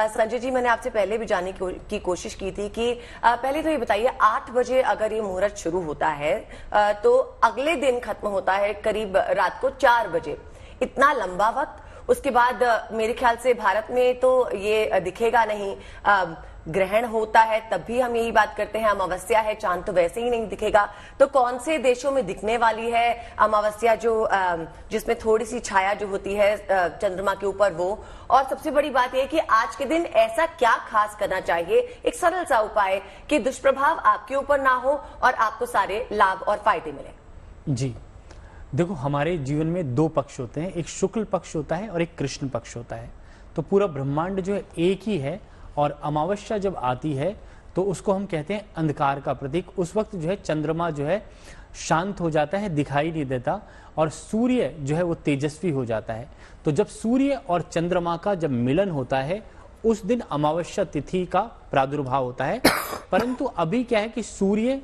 संजय जी, मैंने आपसे पहले भी जानने की कोशिश की थी कि पहले तो ये बताइए, 8 बजे अगर ये मुहूर्त शुरू होता है तो अगले दिन खत्म होता है करीब रात को 4 बजे। इतना लंबा वक्त, उसके बाद मेरे ख्याल से भारत में तो ये दिखेगा नहीं। ग्रहण होता है तब भी हम यही बात करते हैं, अमावस्या है, चांद तो वैसे ही नहीं दिखेगा। तो कौन से देशों में दिखने वाली है अमावस्या, जो जिसमें थोड़ी सी छाया जो होती है चंद्रमा के ऊपर, वो? और सबसे बड़ी बात यह कि आज के दिन ऐसा क्या खास करना चाहिए, एक सरल सा उपाय, कि दुष्प्रभाव आपके ऊपर ना हो और आपको सारे लाभ और फायदे मिले? जी देखो, हमारे जीवन में दो पक्ष होते हैं, एक शुक्ल पक्ष होता है और एक कृष्ण पक्ष होता है। तो पूरा ब्रह्मांड जो है एक ही है, और अमावस्या जब आती है तो उसको हम कहते हैं अंधकार का प्रतीक। उस वक्त जो है चंद्रमा जो है शांत हो जाता है, दिखाई नहीं देता, और सूर्य जो है वो तेजस्वी हो जाता है। तो जब सूर्य और चंद्रमा का जब मिलन होता है उस दिन अमावस्या तिथि का प्रादुर्भाव होता है। परंतु अभी क्या है कि सूर्य,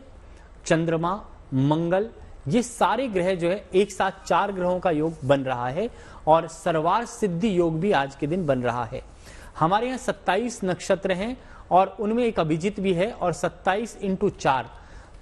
चंद्रमा, मंगल, ये सारे ग्रह जो है एक साथ 4 ग्रहों का योग बन रहा है, और सर्वार्थ सिद्धि योग भी आज के दिन बन रहा है। हमारे यहाँ 27 नक्षत्र हैं और उनमें एक अभिजीत भी है, और 27 × 4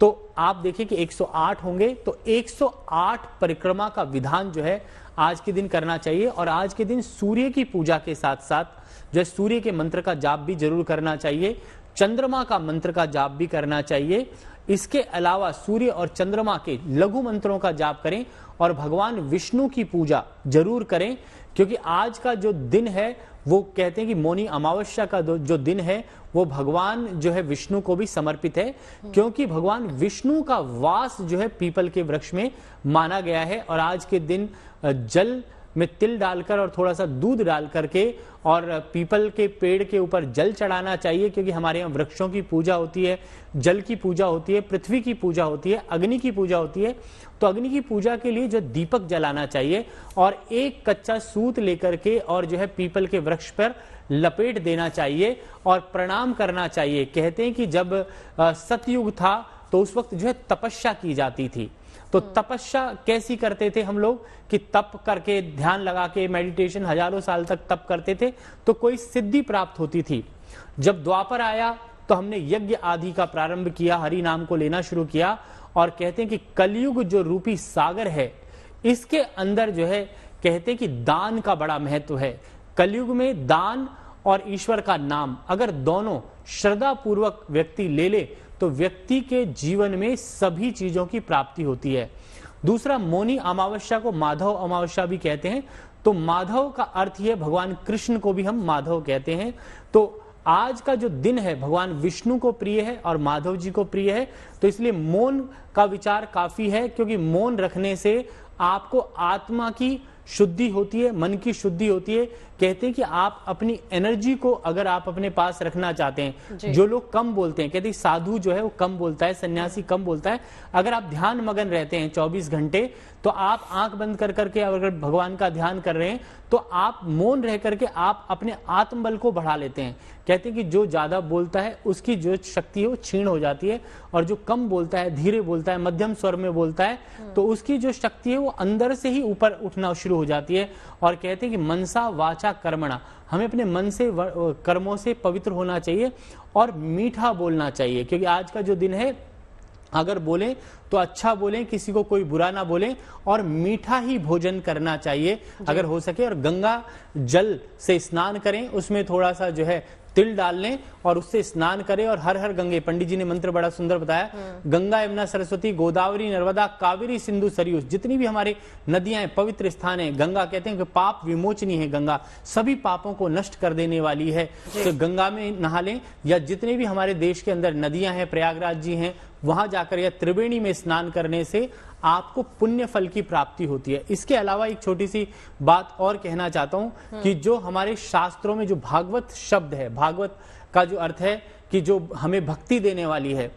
तो आप देखिए कि 108 होंगे। तो 108 परिक्रमा का विधान जो है आज के दिन करना चाहिए। और आज के दिन सूर्य की पूजा के साथ साथ जो है सूर्य के मंत्र का जाप भी जरूर करना चाहिए, चंद्रमा का मंत्र का जाप भी करना चाहिए। इसके अलावा सूर्य और चंद्रमा के लघु मंत्रों का जाप करें, और भगवान विष्णु की पूजा जरूर करें, क्योंकि आज का जो दिन है वो कहते हैं कि मौनी अमावस्या का जो दिन है वो भगवान जो है विष्णु को भी समर्पित है, क्योंकि भगवान विष्णु का वास जो है पीपल के वृक्ष में माना गया है। और आज के दिन जल में तिल डालकर और थोड़ा सा दूध डाल करके और पीपल के पेड़ के ऊपर जल चढ़ाना चाहिए, क्योंकि हमारे यहाँ वृक्षों की पूजा होती है, जल की पूजा होती है, पृथ्वी की पूजा होती है, अग्नि की पूजा होती है। तो अग्नि की पूजा के लिए जो दीपक जलाना चाहिए, और एक कच्चा सूत लेकर के और जो है पीपल के वृक्ष पर लपेट देना चाहिए और प्रणाम करना चाहिए। कहते हैं कि जब सतयुग था तो उस वक्त जो है तपस्या की जाती थी। तो तपस्या कैसी करते थे हम लोग, कि तप करके, ध्यान लगा के, मेडिटेशन हजारों साल तक तप करते थे तो कोई सिद्धि प्राप्त होती थी। जब द्वापर आया तो हमने यज्ञ आदि का प्रारंभ किया, हरि नाम को लेना शुरू किया, और कहते हैं कि कलयुग जो रूपी सागर है इसके अंदर जो है कहते हैं कि दान का बड़ा महत्व है। कलयुग में दान और ईश्वर का नाम अगर दोनों श्रद्धा पूर्वक व्यक्ति ले ले तो व्यक्ति के जीवन में सभी चीजों की प्राप्ति होती है। दूसरा, मौनी अमावस्या को माधव अमावस्या भी कहते हैं। तो माधव का अर्थ ही है भगवान कृष्ण को भी हम माधव कहते हैं। तो आज का जो दिन है भगवान विष्णु को प्रिय है और माधव जी को प्रिय है, तो इसलिए मौन का विचार काफी है, क्योंकि मौन रखने से आपको आत्मा की शुद्धि होती है, मन की शुद्धि होती है। कहते हैं कि आप अपनी एनर्जी को अगर आप अपने पास रखना चाहते हैं, जो लोग कम बोलते हैं, कहते हैं साधु जो है वो कम बोलता है, सन्यासी कम बोलता है, अगर आप ध्यान मगन रहते हैं 24 घंटे, तो आप आंख बंद कर करके अगर भगवान का ध्यान कर रहे हैं तो आप मौन रह करके आप अपने आत्मबल को बढ़ा लेते हैं। कहते हैं कि जो ज्यादा बोलता है उसकी जो शक्ति है वो क्षीण हो जाती है, और जो कम बोलता है, धीरे बोलता है, मध्यम स्वर में बोलता है, तो उसकी जो शक्ति है वो अंदर से ही ऊपर उठना शुरू हो जाती है। और कहते हैं कि मनसा वाचा कर्मणा, हमें अपने मन से, कर्मों से पवित्र होना चाहिए और मीठा बोलना चाहिए। क्योंकि आज का जो दिन है अगर बोलें तो अच्छा बोलें, किसी को कोई बुरा ना बोलें, और मीठा ही भोजन करना चाहिए अगर हो सके। और गंगा जल से स्नान करें, उसमें थोड़ा सा जो है तिल डाल लें और उससे स्नान करें। और हर हर गंगे, पंडित जी ने मंत्र बड़ा सुंदर बताया, गंगा यमुना सरस्वती गोदावरी नर्मदा कावेरी सिंधु सरयू, जितनी भी हमारी नदियां हैं, पवित्र स्थान है। गंगा कहते हैं कि पाप विमोचनी है, गंगा सभी पापों को नष्ट कर देने वाली है। तो गंगा में नहा लें, या जितने भी हमारे देश के अंदर नदियां हैं, प्रयागराज जी हैं, वहां जाकर या त्रिवेणी में स्नान करने से आपको पुण्य फल की प्राप्ति होती है। इसके अलावा एक छोटी सी बात और कहना चाहता हूं कि जो हमारे शास्त्रों में जो भागवत शब्द है, भागवत का जो अर्थ है कि जो हमें भक्ति देने वाली है,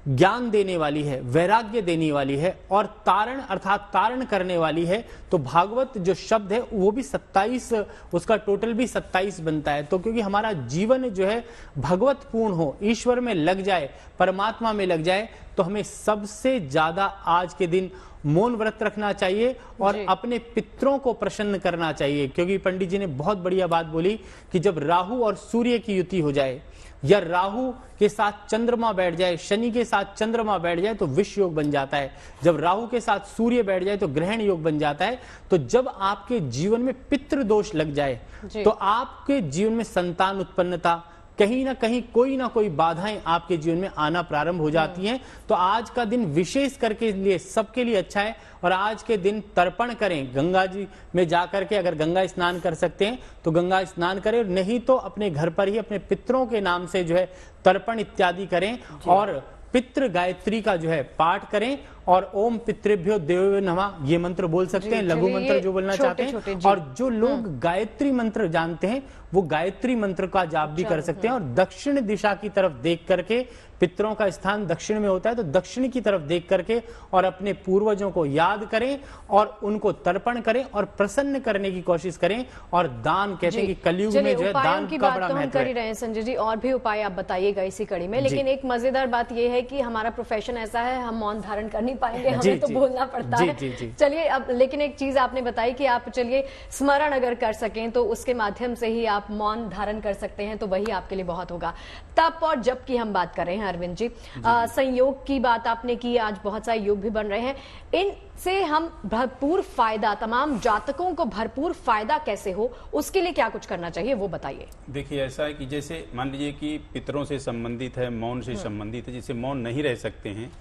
ज्ञान देने वाली है, वैराग्य देने वाली है और तारण अर्थात तारण करने वाली है। तो भागवत जो शब्द है वो भी 27, उसका टोटल भी 27 बनता है। तो क्योंकि हमारा जीवन जो है भगवत पूर्ण हो, ईश्वर में लग जाए, परमात्मा में लग जाए, तो हमें सबसे ज्यादा आज के दिन मौन व्रत रखना चाहिए और अपने पितरों को प्रसन्न करना चाहिए। क्योंकि पंडित जी ने बहुत बढ़िया बात बोली कि जब राहु और सूर्य की युति हो जाए या राहु के साथ चंद्रमा बैठ जाए, शनि के साथ चंद्रमा बैठ जाए तो विष योग बन जाता है। जब राहु के साथ सूर्य बैठ जाए तो ग्रहण योग बन जाता है। तो जब आपके जीवन में पितृ दोष लग जाए तो आपके जीवन में संतान उत्पन्नता, कहीं ना कहीं कोई ना कोई बाधाएं आपके जीवन में आना प्रारंभ हो जाती हैं। तो आज का दिन विशेष करके लिए सबके लिए अच्छा है और आज के दिन तर्पण करें, गंगा जी में जाकर के अगर गंगा स्नान कर सकते हैं तो गंगा स्नान करें, नहीं तो अपने घर पर ही अपने पितरों के नाम से जो है तर्पण इत्यादि करें और पितृ गायत्री का जो है पाठ करें और ओम पितृभ्यो देवो नमः ये मंत्र बोल सकते हैं, लघु मंत्र जो बोलना चाहते हैं। और जो लोग गायत्री मंत्र जानते हैं वो गायत्री मंत्र का जाप भी कर सकते हैं। और दक्षिण दिशा की तरफ देख करके, पितरों का स्थान दक्षिण में होता है, तो दक्षिण की तरफ देख करके और अपने पूर्वजों को याद करें और उनको तर्पण करें और प्रसन्न करने की कोशिश करें। और दान, कहते हैं कि कलयुग में जो है दान का बड़ा महत्व है। कर ही रहे हैं संजय जी, और भी उपाय आप बताइएगा इसी कड़ी में। लेकिन एक मजेदार बात यह है कि हमारा प्रोफेशन ऐसा है, हम मौन धारण कर नहीं पाएंगे, हमें तो बोलना पड़ता है। चलिए अब, लेकिन एक चीज आपने बताई कि आप चलिए स्मरण अगर कर सकें तो उसके माध्यम से ही आप मौन धारण कर सकते हैं, तो वही आपके लिए बहुत होगा। तप और जप की हम बात कर रहे हैं अरविंद जी, संयोग की बात आपने की, आज बहुत सारे योग भी बन रहे हैं, इनसे हम भरपूर फायदा, तमाम जातकों को भरपूर फायदा कैसे हो, उसके लिए क्या कुछ करना चाहिए वो बताइए। देखिए ऐसा है कि जैसे मान लीजिए कि पितरों से संबंधित है, मौन से संबंधित है, जैसे मौन नहीं रह सकते हैं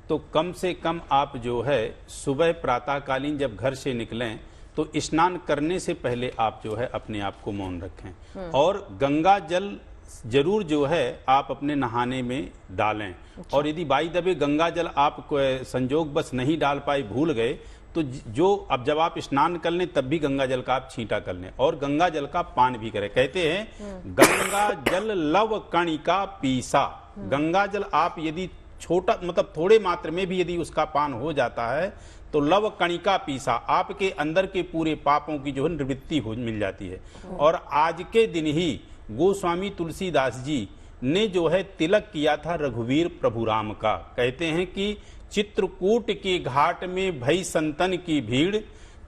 तो कम से कम आप जो है सुबह प्रातःकालीन जब घर से निकलें तो स्नान करने से पहले आप जो है अपने आप को मौन रखें और गंगा जल जरूर जो है आप अपने नहाने में डालें। और यदि बाई दबे गंगा जल आप संजोग बस नहीं डाल पाए, भूल गए, तो जो अब जब आप स्नान कर लें तब भी गंगा जल का आप छींटा कर लें और गंगा जल का पान भी करें। कहते हैं गंगा जल लव कणिका पीसा, गंगा जल आप यदि छोटा मतलब थोड़े मात्रा में भी यदि उसका पान हो जाता है तो लव कणिका पीसा, आपके अंदर के पूरे पापों की जो है निवृत्ति हो मिल जाती है। और आज के दिन ही गोस्वामी तुलसीदास जी ने जो है तिलक किया था रघुवीर प्रभु राम का। कहते हैं कि चित्रकूट के घाट में भई संतन की भीड़,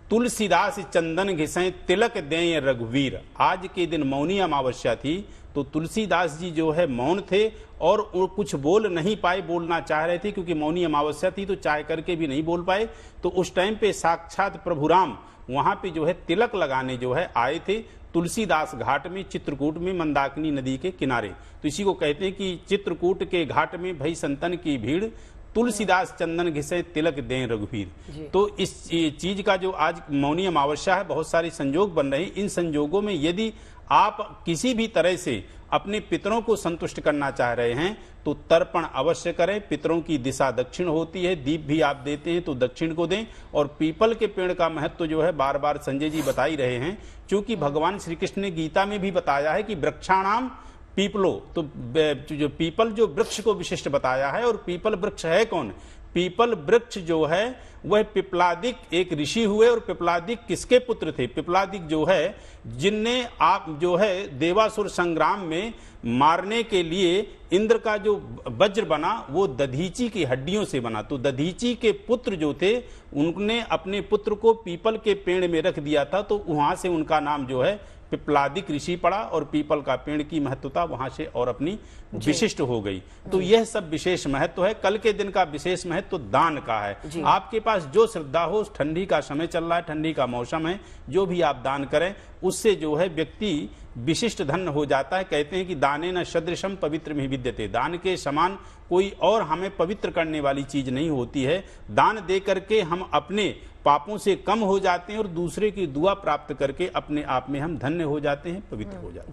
तुलसीदास चंदन घिसें तिलक दें रघुवीर। आज के दिन मौनी अमावस्या थी तो तुलसीदास जी जो है मौन थे और वो कुछ बोल नहीं पाए, बोलना चाह रहे थे क्योंकि मौनी अमावस्या थी तो चाह करके भी नहीं बोल पाए। तो उस टाइम पे साक्षात प्रभु राम वहां पे जो है तिलक लगाने जो है आए थे तुलसीदास घाट में, चित्रकूट में, मंदाकिनी नदी के किनारे। तो इसी को कहते हैं कि चित्रकूट के घाट में भई संतन की भीड़, तुलसीदास चंदन घिसे तिलक दें रघुवीर। तो इस चीज का जो आज मौनी अमावस्या है, बहुत सारे संयोग बन रहे हैं। इन संयोगों में यदि आप किसी भी तरह से अपने पितरों को संतुष्ट करना चाह रहे हैं तो तर्पण अवश्य करें। पितरों की दिशा दक्षिण होती है, दीप भी आप देते हैं तो दक्षिण को दें। और पीपल के पेड़ का महत्व जो है बार बार संजय जी बता ही रहे हैं, क्योंकि भगवान श्री कृष्ण ने गीता में भी बताया है कि वृक्षाणाम पीपलो, तो जो पीपल जो वृक्ष को विशिष्ट बताया है। और पीपल वृक्ष है कौन? पीपल वृक्ष जो है वह पिपलादिक एक ऋषि हुए। और पिपलादिक किसके पुत्र थे? पिपलादिक जो है जिनने आप जो है देवासुर संग्राम में मारने के लिए इंद्र का जो वज्र बना वो दधीची की हड्डियों से बना। तो दधीची के पुत्र जो थे उन्होंने अपने पुत्र को पीपल के पेड़ में रख दिया था, तो वहां से उनका नाम जो है पिपलादिक ऋषि पड़ा और पीपल का पेड़ की महत्वता वहां से और अपनी विशिष्ट हो गई। तो यह सब विशेष महत्व है। कल के दिन का विशेष महत्व दान का है। आपके पास जो श्रद्धा हो, ठंडी का समय चल रहा है, ठंडी का मौसम है, जो भी आप दान करें उससे जो है व्यक्ति विशिष्ट धन हो जाता है। कहते हैं कि दाने न सदृशम पवित्र में विद्यते, दान के समान कोई और हमें पवित्र करने वाली चीज नहीं होती है। दान दे करके हम अपने पापों से कम हो जाते हैं और दूसरे की दुआ प्राप्त करके अपने आप में हम धन्य हो जाते हैं, पवित्र हो जाते हैं।